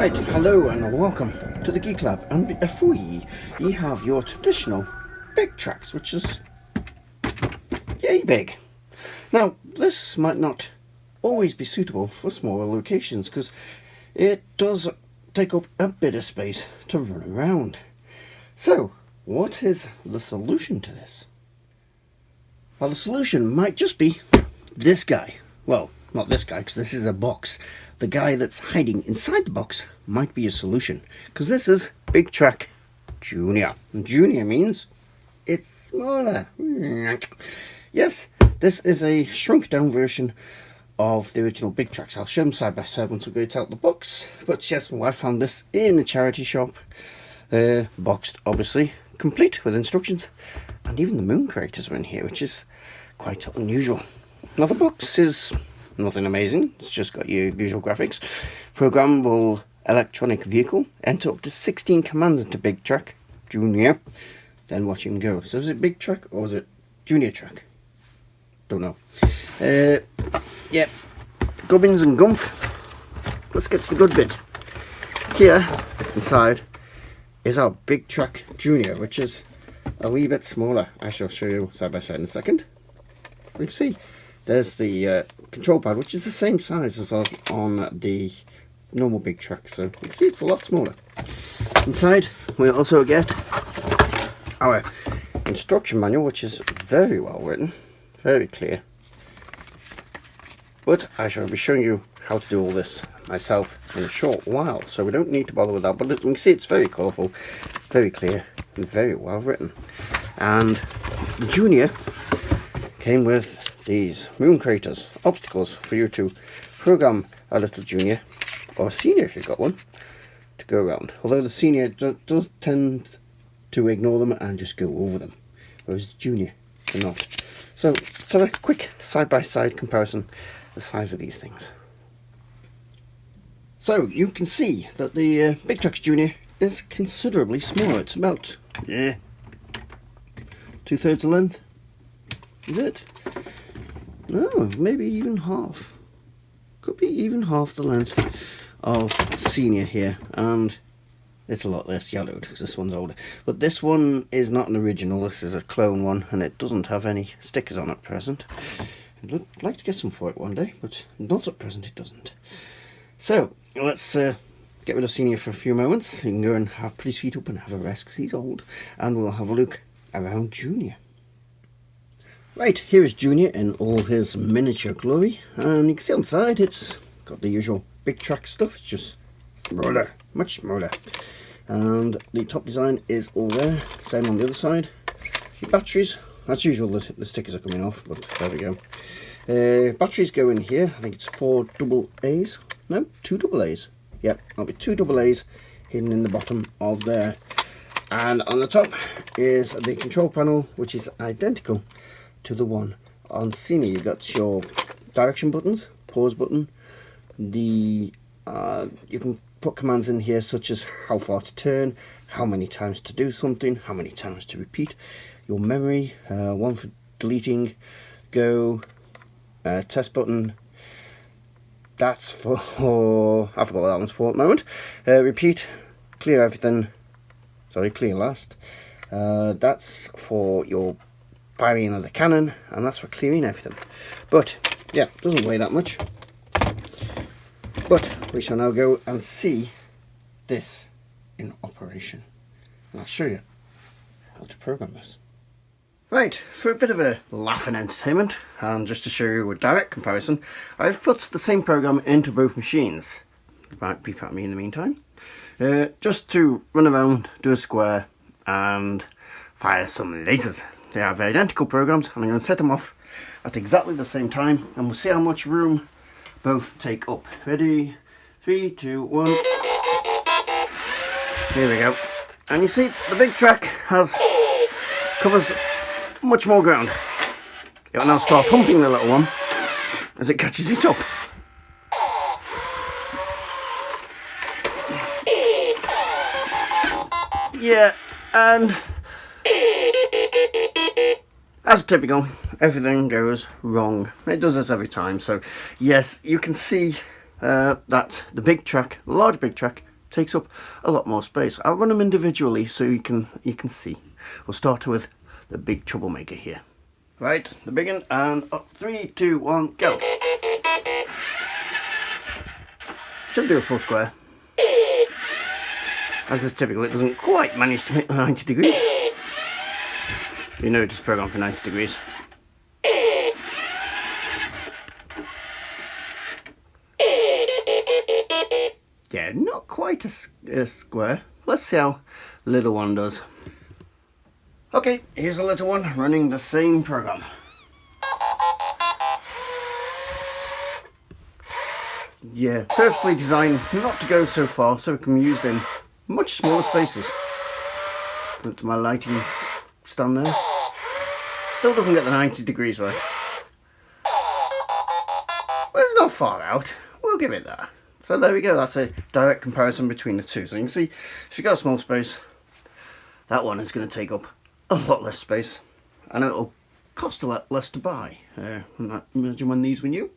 Right, hello and welcome to the Geek Lab, and before ye have your traditional Bigtraks, which is yay big. Now, this might not always be suitable for smaller locations because it does take up a bit of space to run around. So, what is the solution to this? Well, the solution might just be this guy. Well, not this guy, because this is a box. The guy that's hiding inside the box might be a solution, because this is Bigtrak Junior. And Junior means it's smaller. Yes, this is a shrunk down version of the original Bigtraks. I'll show them side by side once we get out the box. But yes, my wife found this in a charity shop. Boxed, obviously, complete with instructions. And even the moon creators are in here, which is quite unusual. Now the box is nothing amazing. It's just got your visual graphics. Programmable electronic vehicle. Enter up to 16 commands into Bigtrak Junior. Then watch him go. So is it Bigtrak or is it Junior Track? Don't know. Yeah. Gubbins and gumph. Let's get to the good bit. Here, inside, is our Bigtrak Junior, which is a wee bit smaller. I shall show you side by side in a second. You can see there's the control pad, which is the same size as on the normal Bigtrak, so you can see it's a lot smaller. Inside we also get our instruction manual, which is very well written, very clear. But I shall be showing you how to do all this myself in a short while, so we don't need to bother with that. But you can see it's very colourful, very clear, and very well written. And the Junior came with these moon craters, obstacles for you to program a little Junior, or a Senior if you've got one, to go around. Although the Senior does tend to ignore them and just go over them, whereas the Junior cannot. So let's have a quick side-by-side comparison of the size of these things. So you can see that the Bigtrak Junior is considerably smaller. It's about 2/3 the length. Is it? No, maybe even half. Could be even half the length of Senior here, and it's a lot less yellowed because this one's older. But this one is not an original, this is a clone one, and it doesn't have any stickers on at present. I'd like to get some for it one day, but not at present it doesn't. So, let's get rid of Senior for a few moments. You can go and put his feet up and have a rest because he's old, and we'll have a look around Junior. Right, here is Junior in all his miniature glory, and you can see on the side it's got the usual Bigtrak stuff. It's just smaller, much smaller, and the top design is all there. Same on the other side. The batteries, as usual, the stickers are coming off, but there we go. Batteries go in here. I think it's 4 double A's. No, 2 double A's. Yep, that'll be 2 double A's hidden in the bottom of there. And on the top is the control panel, which is identical to the one on Senior. You've got your direction buttons, pause button, you can put commands in here such as how far to turn, how many times to do something, how many times to repeat, your memory, one for deleting, go, test button, that's for, I forgot what that one's for at the moment, repeat, clear everything, sorry, clear last, that's for your firing of the cannon, and that's for clearing everything. But yeah, it doesn't weigh that much. But we shall now go and see this in operation, and I'll show you how to program this. Right, for a bit of a laugh and entertainment, and just to show you a direct comparison, I've put the same program into both machines. Beep at me in the meantime. Just to run around, do a square, and fire some lasers. They have identical programs, and I'm going to set them off at exactly the same time, and we'll see how much room both take up. Ready? 3, 2, 1. Here we go. And you see, the Bigtrak covers much more ground. It will now start humping the little one as it catches it up. Yeah, and as typical, everything goes wrong. It does this every time. So yes, you can see that the Bigtrak, the large Bigtrak, takes up a lot more space. I'll run them individually so you can see. We'll start with the big troublemaker here. Right, the big one, and up, 3, 2, 1, go. Should do a full square. As is typical, it doesn't quite manage to make the 90 degrees. You know it's programmed for 90 degrees. Yeah, not quite a square. Let's see how the little one does. Okay, here's a little one running the same program. Yeah, purposely designed not to go so far so it can be used in much smaller spaces. Look to my lighting stand there. Still doesn't get the 90 degrees right. But it's not far out. We'll give it that. So there we go, that's a direct comparison between the two. So you can see, if you've got a small space, that one is going to take up a lot less space. And it'll cost a lot less to buy. Imagine when these were new.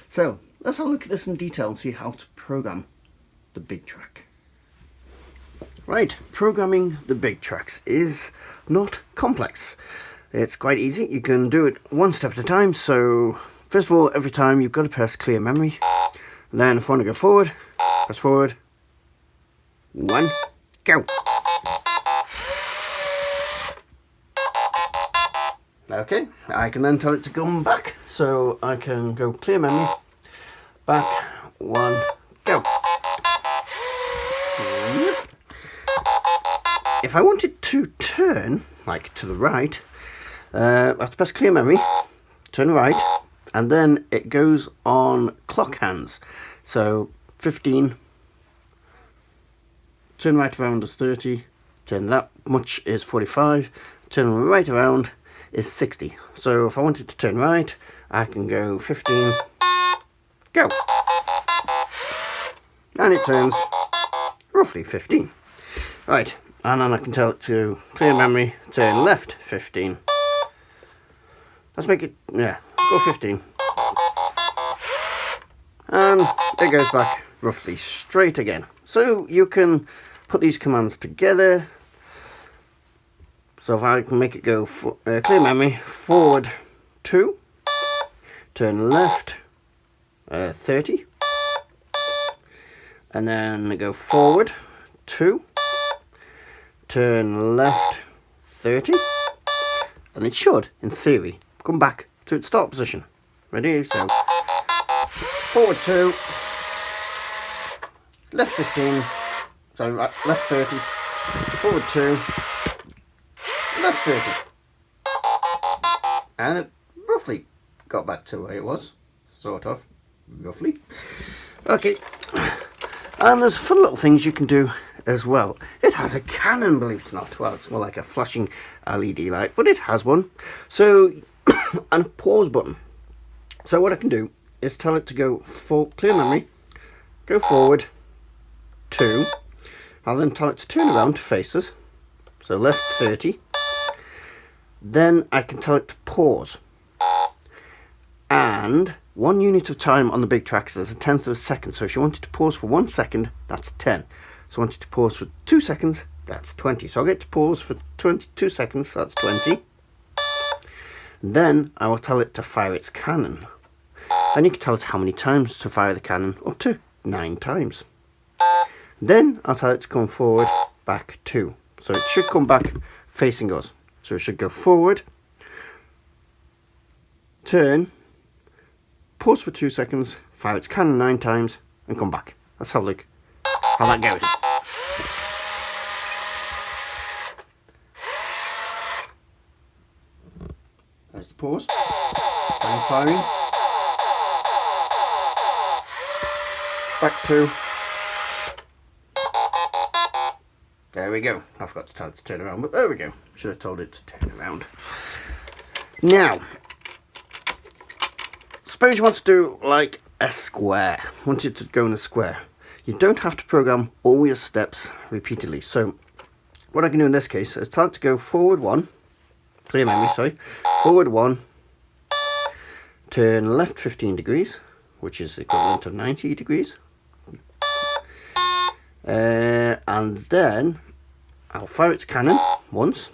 So, let's have a look at this in detail and see how to program the Bigtrak. Right, programming the Bigtraks is not complex. It's quite easy. You can do it one step at a time. So, first of all, every time you've got to press clear memory. Then if I want to go forward, press forward. 1, go. Okay, I can then tell it to come back. So I can go clear memory, back, 1, go. If I wanted to turn, like to the right, I have to press clear memory, turn right, and then it goes on clock hands. So 15, turn right around is 30, turn that much is 45, turn right around is 60. So if I wanted to turn right, I can go 15, go. And it turns roughly 15. Right, and then I can tell it to clear memory, turn left 15. Let's make it, yeah, go 15. And it goes back roughly straight again. So you can put these commands together. So if I can make it go clear memory, forward 2, turn left 30, and then go forward 2, turn left 30, and it should, in theory, come back to its start position. Ready? So forward 2, left 15, sorry, left 30, forward 2, left 30. And it roughly got back to where it was, sort of, roughly. Okay, and there's fun little things you can do as well. It has a cannon, believe it or not. Well, it's more like a flashing LED light, but it has one. So, and a pause button. So what I can do is tell it to go for clear memory, go forward 2. I'll then tell it to turn around to face us. So left 30. Then I can tell it to pause. And 1 unit of time on the Bigtrak is a 1/10 of a second. So if you wanted to pause for 1 second, that's 10. So I wanted to pause for 2 seconds, that's 20. So I'll get to pause for 22 seconds, that's 20. Then I will tell it to fire its cannon. Then you can tell it how many times to fire the cannon, up to 9 times. Then I'll tell it to come forward, back 2. So it should come back facing us. So it should go forward, turn, pause for 2 seconds, fire its cannon 9 times, and come back. Let's have a look how that goes. There's the pause, and firing, back 2. There we go. I forgot to tell it to turn around, but there we go. Should have told it to turn around. Now, suppose you want to do like a square. Want it to go in a square. You don't have to program all your steps repeatedly. So, what I can do in this case is tell it to go forward 1, clear memory, sorry, forward 1, turn left 15 degrees, which is equivalent to 90 degrees. and then I'll fire its cannon once,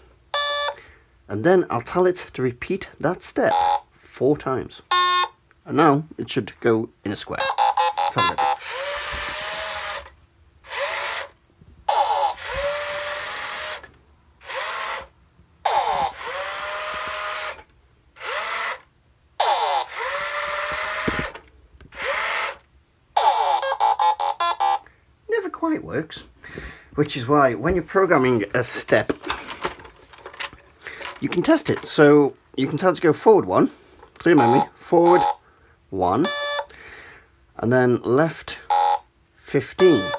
and then I'll tell it to repeat that step 4 times. And now it should go in a square. Let's have a look. Never quite works, which is why when you're programming a step, you can test it. So you can tell it to go forward 1, clear memory, forward 1, and then left 15.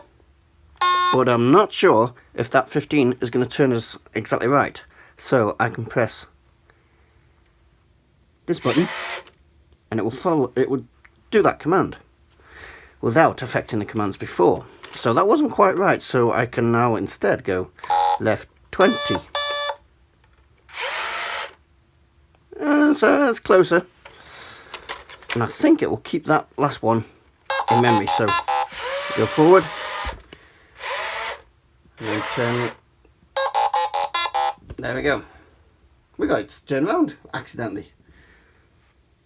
But I'm not sure if that 15 is going to turn us exactly right. So I can press this button and it will follow, it would do that command without affecting the commands before. So that wasn't quite right, so I can now instead go left 20. So that's closer. And I think it will keep that last one in memory. So go forward. And then turn it. There we go. We got it to turn around accidentally.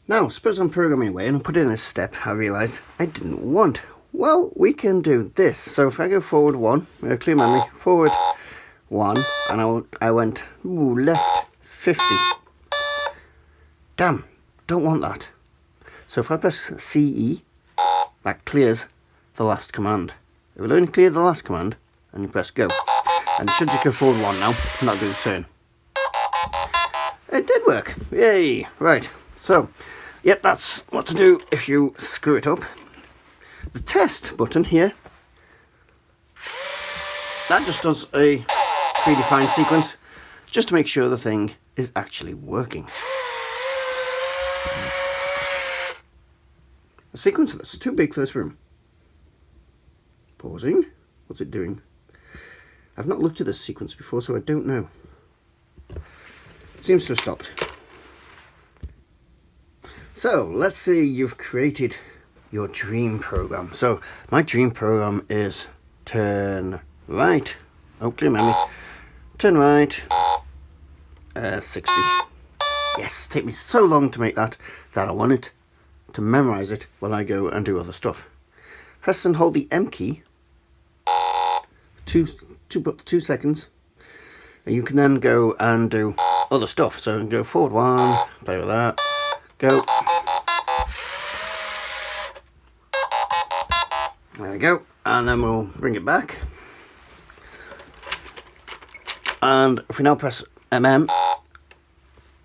Now, suppose I'm programming away and I put in a step I realised I didn't want. Well, we can do this. So if I go forward 1, clear memory, forward 1, and I went left 50. Damn, don't want that. So if I press CE, that clears the last command. It will only clear the last command, and you press go. And it should just go forward 1 now, and that'll do the turn. It did work, yay! Right, so, yep, that's what to do if you screw it up. The test button here, that just does a predefined sequence, just to make sure the thing is actually working. A sequence that's too big for this room. Pausing. What's it doing? I've not looked at this sequence before, so I don't know. Seems to have stopped. So, let's say you've created your dream program. So, my dream program is turn right. Oh, clear memory. Turn right. 60. Yes, take me so long to make that I want it to memorize it while I go and do other stuff. Press and hold the M key 2 seconds, and you can then go and do other stuff. So go forward 1, play with that, go. There we go, and then we'll bring it back. And if we now press MM,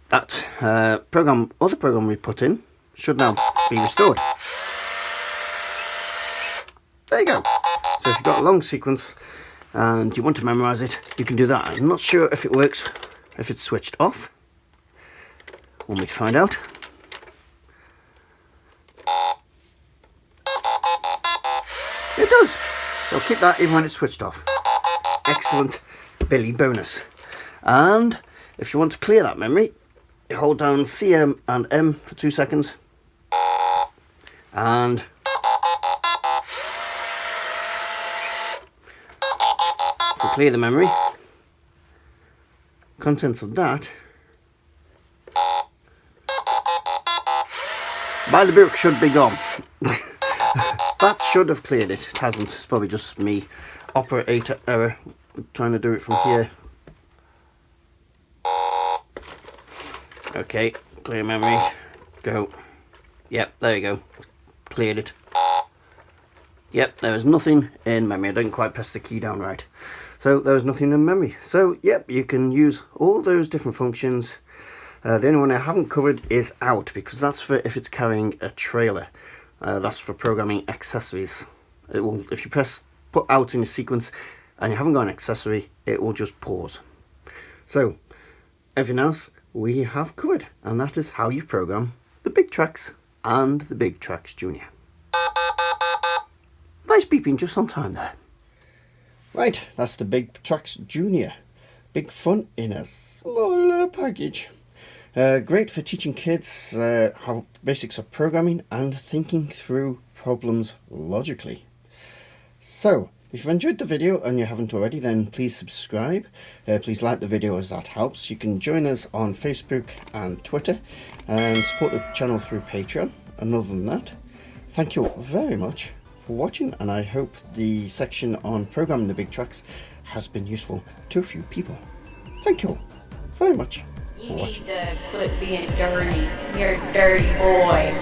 that other program we put in should now be restored. There you go. So if you've got a long sequence and you want to memorize it, you can do that. I'm not sure if it works if it's switched off. We'll need to find out. It does. So keep that even when it's switched off. Excellent Billy bonus. And if you want to clear that memory, you hold down CM and M for 2 seconds. And to clear the memory, contents of that, by the book, should be gone. That should have cleared it. It hasn't. It's probably just me, operator error, trying to do it from here. Okay, clear memory, go. Yep, there you go. Cleared it. Yep, there was nothing in memory. I didn't quite press the key down right. So there was nothing in memory. So yep, you can use all those different functions. The only one I haven't covered is out, because that's for if it's carrying a trailer. That's for programming accessories. It will, if you put out in a sequence and you haven't got an accessory, it will just pause. So everything else we have covered, and that is how you program the Bigtraks and the Bigtraks Junior. Nice beeping just on time there. Right, that's the Bigtraks Junior. Big fun in a small package. Great for teaching kids how basics of programming and thinking through problems logically. So, If you've enjoyed the video and you haven't already, then please subscribe. Please like the video as that helps. You can join us on Facebook and Twitter and support the channel through Patreon. And other than that, thank you very much for watching, and I hope the section on programming the Bigtraks has been useful to a few people. Thank you very much for watching. You need to quit being dirty. You're a dirty boy.